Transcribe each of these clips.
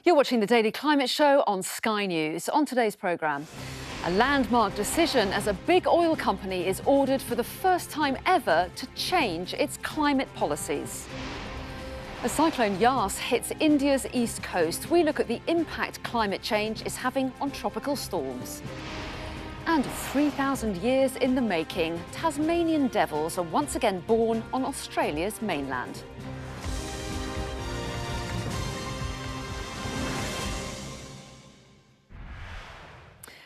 You're watching the Daily Climate Show on Sky News. On today's programme, a landmark decision as a big oil company is ordered for the first time ever to change its climate policies. As Cyclone Yass hits India's east coast, we look at the impact climate change is having on tropical storms. And 3,000 years in the making, Tasmanian devils are once again born on Australia's mainland.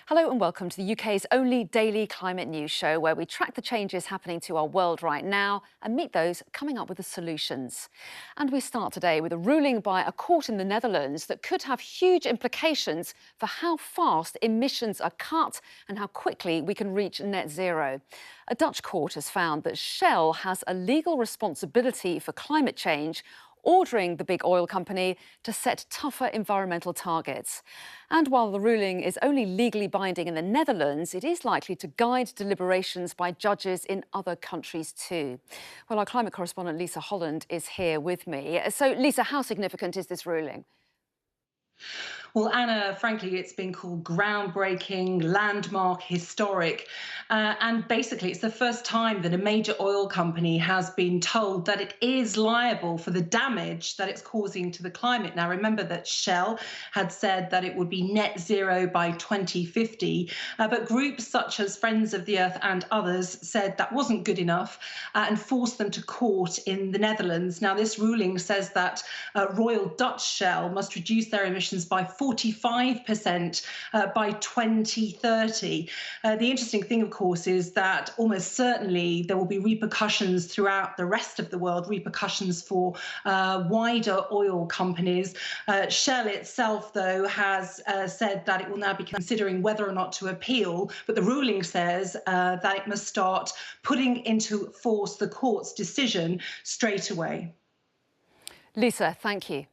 Hello and welcome to the UK's only daily climate news show where we track the changes happening to our world right now and meet those coming up with the solutions. And we start today with a ruling by a court in the Netherlands that could have huge implications for how fast emissions are cut and how quickly we can reach net zero. A Dutch court has found that Shell has a legal responsibility for climate change, ordering the big oil company to set tougher environmental targets. And while the ruling is only legally binding in the Netherlands, it is likely to guide deliberations by judges in other countries too. Well, our climate correspondent Lisa Holland is here with me. So, Lisa, how significant is this ruling? Well, Anna, frankly, it's been called groundbreaking, landmark, historic. And basically, it's the first time that a major oil company has been told that it is liable for the damage that it's causing to the climate. Now, remember that Shell had said that it would be net zero by 2050. But groups such as Friends of the Earth and others said that wasn't good enough and forced them to court in the Netherlands. Now, this ruling says that Royal Dutch Shell must reduce their emissions by 45% by 2030. The interesting thing, of course, is that almost certainly there will be repercussions throughout the rest of the world, repercussions for wider oil companies. Shell itself, though, has said that it will now be considering whether or not to appeal, but the ruling says that it must start putting into force the court's decision straight away. Lisa, thank you.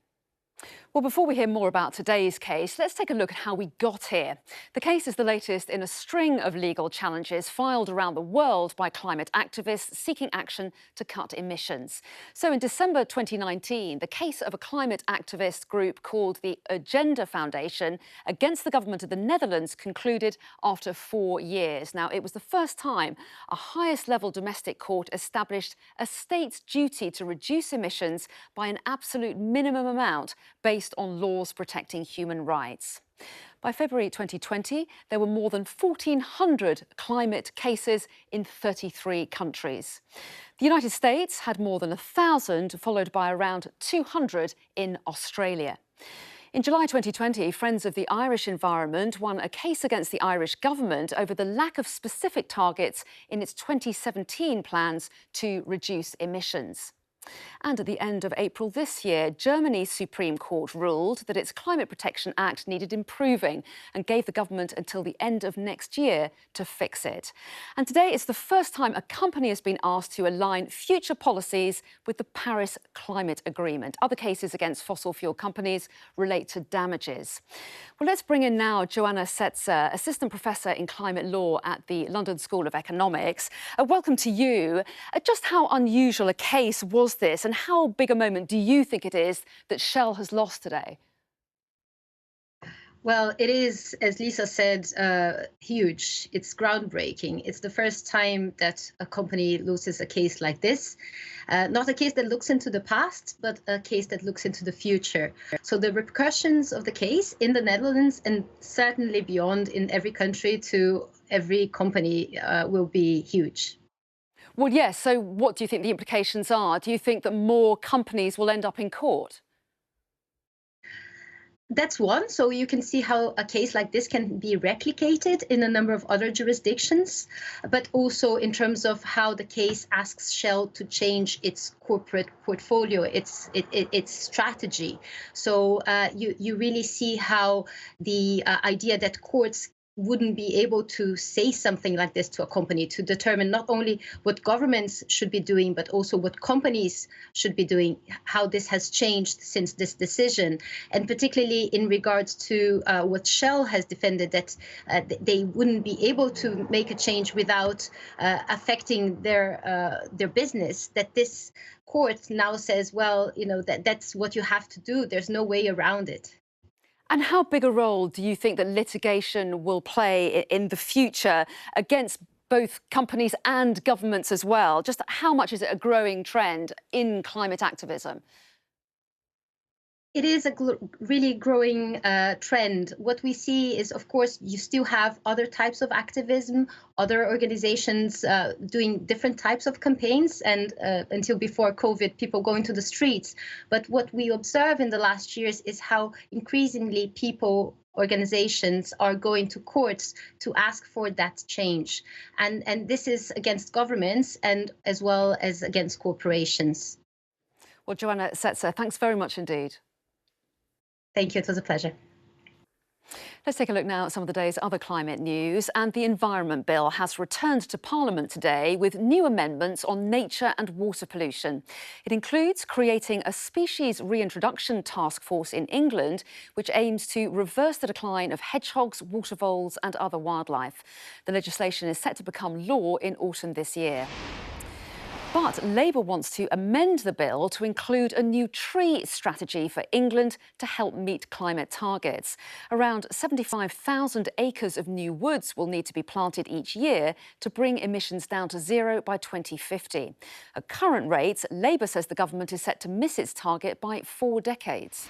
Well, before we hear more about today's case, let's take a look at how we got here. The case is the latest in a string of legal challenges filed around the world by climate activists seeking action to cut emissions. So in December 2019, the case of a climate activist group called the Agenda Foundation against the government of the Netherlands concluded after 4 years. Now, it was the first time a highest level domestic court established a state's duty to reduce emissions by an absolute minimum amount based on laws protecting human rights. By February 2020, there were more than 1,400 climate cases in 33 countries. The United States had more than 1,000, followed by around 200 in Australia. In July 2020, Friends of the Irish Environment won a case against the Irish government over the lack of specific targets in its 2017 plans to reduce emissions. And at the end of April this year, Germany's Supreme Court ruled that its Climate Protection Act needed improving and gave the government until the end of next year to fix it. And today it's the first time a company has been asked to align future policies with the Paris Climate Agreement. Other cases against fossil fuel companies relate to damages. Well, let's bring in now Joanna Setzer, Assistant Professor in Climate Law at the London School of Economics. Welcome to you. Just how unusual a case was this, and how big a moment do you think it is that Shell has lost today? Well, it is, as Lisa said, huge. It's groundbreaking. It's the first time that a company loses a case like this. Not a case that looks into the past, but a case that looks into the future. So the repercussions of the case in the Netherlands and certainly beyond in every country to every company will be huge. Well, yes. So what do you think the implications are? Do you think that more companies will end up in court? That's one. So you can see how a case like this can be replicated in a number of other jurisdictions, but also in terms of how the case asks Shell to change its corporate portfolio, its strategy. So you really see how the idea that courts wouldn't be able to say something like this to a company to determine not only what governments should be doing, but also what companies should be doing, how this has changed since this decision. And particularly in regards to what Shell has defended, that they wouldn't be able to make a change without affecting their business, that this court now says, well, that's what you have to do. There's no way around it. And how big a role do you think that litigation will play in the future against both companies and governments as well? Just how much is it a growing trend in climate activism? It is a really growing trend. What we see is, of course, you still have other types of activism, other organizations doing different types of campaigns, and until before COVID, people going to the streets. But what we observe in the last years is how increasingly organizations are going to courts to ask for that change. And this is against governments and as well as against corporations. Well, Joanna Setzer, thanks very much indeed. Thank you. It was a pleasure. Let's take a look now at some of the day's other climate news. And the Environment Bill has returned to Parliament today with new amendments on nature and water pollution. It includes creating a species reintroduction task force in England, which aims to reverse the decline of hedgehogs, water voles and other wildlife. The legislation is set to become law in autumn this year. But Labour wants to amend the bill to include a new tree strategy for England to help meet climate targets. Around 75,000 acres of new woods will need to be planted each year to bring emissions down to zero by 2050. At current rates, Labour says the government is set to miss its target by 4 decades.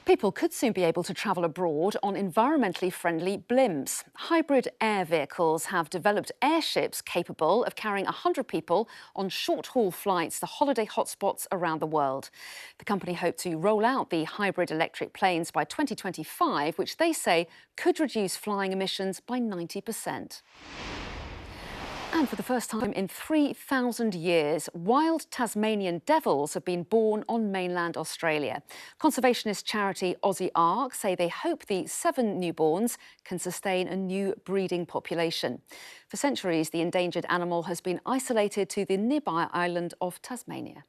People could soon be able to travel abroad on environmentally friendly blimps. Hybrid air vehicles have developed airships capable of carrying 100 people on short-haul flights to holiday hotspots around the world. The company hoped to roll out the hybrid electric planes by 2025, which they say could reduce flying emissions by 90%. And for the first time in 3,000 years, wild Tasmanian devils have been born on mainland Australia. Conservationist charity Aussie Ark say they hope the 7 newborns can sustain a new breeding population. For centuries, the endangered animal has been isolated to the nearby island of Tasmania.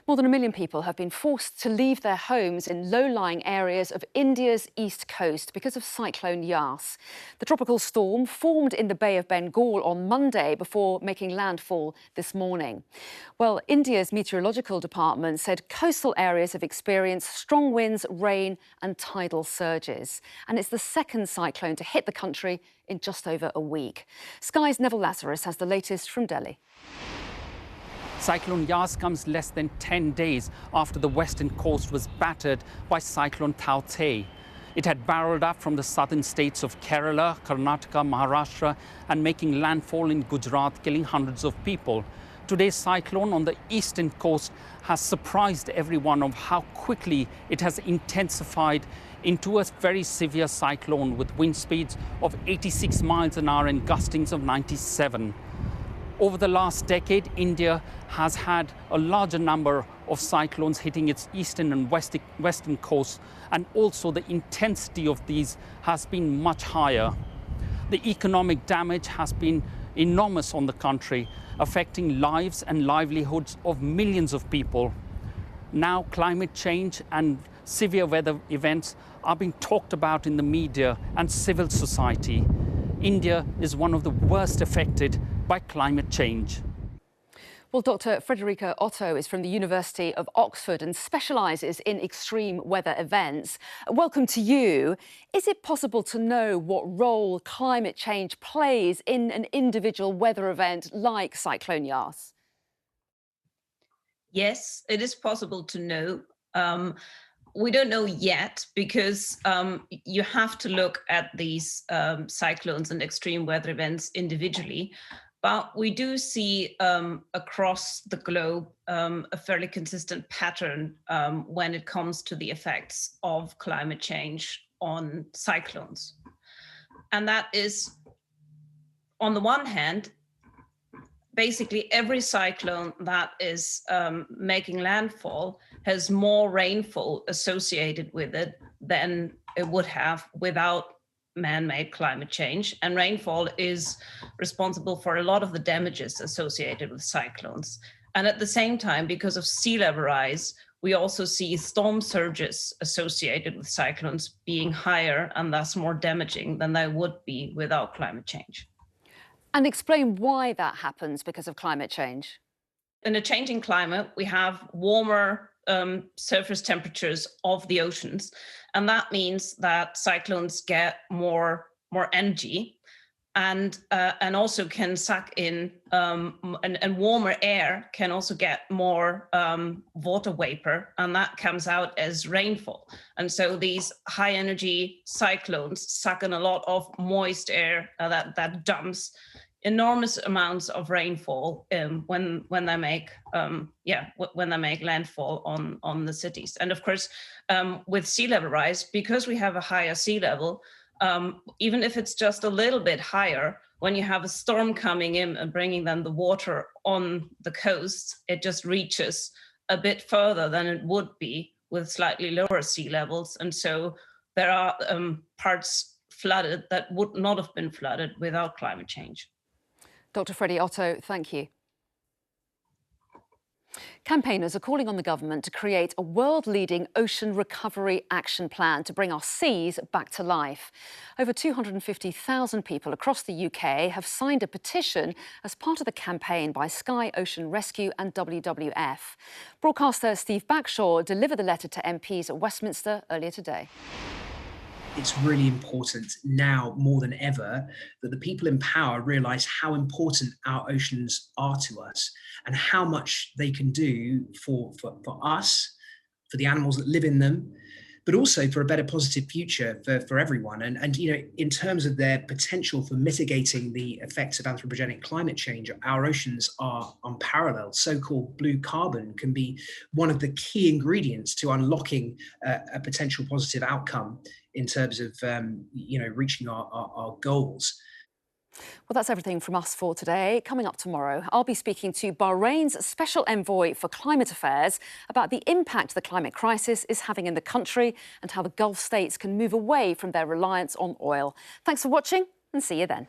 More than 1 million people have been forced to leave their homes in low-lying areas of India's east coast because of Cyclone Yass. The tropical storm formed in the Bay of Bengal on Monday before making landfall this morning. Well, India's meteorological department said coastal areas have experienced strong winds, rain and tidal surges. And it's the second cyclone to hit the country in just over a week. Sky's Neville Lazarus has the latest from Delhi. Cyclone Yass comes less than 10 days after the western coast was battered by Cyclone Tauktae. It had barreled up from the southern states of Kerala, Karnataka, Maharashtra and making landfall in Gujarat, killing hundreds of people. Today's cyclone on the eastern coast has surprised everyone of how quickly it has intensified into a very severe cyclone with wind speeds of 86 miles an hour and gustings of 97. Over the last decade, India has had a larger number of cyclones hitting its eastern and western coasts, and also the intensity of these has been much higher. The economic damage has been enormous on the country, affecting lives and livelihoods of millions of people. Now, climate change and severe weather events are being talked about in the media and civil society. India is one of the worst affected by climate change. Well, Dr. Frederica Otto is from the University of Oxford and specialises in extreme weather events. Welcome to you. Is it possible to know what role climate change plays in an individual weather event like Cyclone Yass? Yes, it is possible to know. We don't know yet because you have to look at these cyclones and extreme weather events individually. But we do see across the globe a fairly consistent pattern when it comes to the effects of climate change on cyclones. And that is, on the one hand, basically every cyclone that is making landfall has more rainfall associated with it than it would have without man-made climate change. And rainfall is responsible for a lot of the damages associated with cyclones. And at the same time, because of sea level rise, we also see storm surges associated with cyclones being higher and thus more damaging than they would be without climate change. And explain why that happens because of climate change. In a changing climate, we have warmer surface temperatures of the oceans. And that means that cyclones get more energy and also can suck in, and warmer air can also get more water vapor, and that comes out as rainfall. And so these high energy cyclones suck in a lot of moist air that dumps enormous amounts of rainfall when they make landfall on the cities. And of course, with sea level rise, because we have a higher sea level, even if it's just a little bit higher, when you have a storm coming in and bringing then the water on the coast, it just reaches a bit further than it would be with slightly lower sea levels. And so there are parts flooded that would not have been flooded without climate change. Dr. Freddie Otto, thank you. Campaigners are calling on the government to create a world-leading ocean recovery action plan to bring our seas back to life. Over 250,000 people across the UK have signed a petition as part of the campaign by Sky Ocean Rescue and WWF. Broadcaster Steve Backshaw delivered the letter to MPs at Westminster earlier today. It's really important now more than ever that the people in power realise how important our oceans are to us and how much they can do for us, for the animals that live in them, but also for a better positive future for everyone. And you know, in terms of their potential for mitigating the effects of anthropogenic climate change, our oceans are unparalleled. So-called blue carbon can be one of the key ingredients to unlocking a potential positive outcome in terms of reaching our goals. Well, that's everything from us for today. Coming up tomorrow, I'll be speaking to Bahrain's Special Envoy for Climate Affairs about the impact the climate crisis is having in the country and how the Gulf states can move away from their reliance on oil. Thanks for watching and see you then.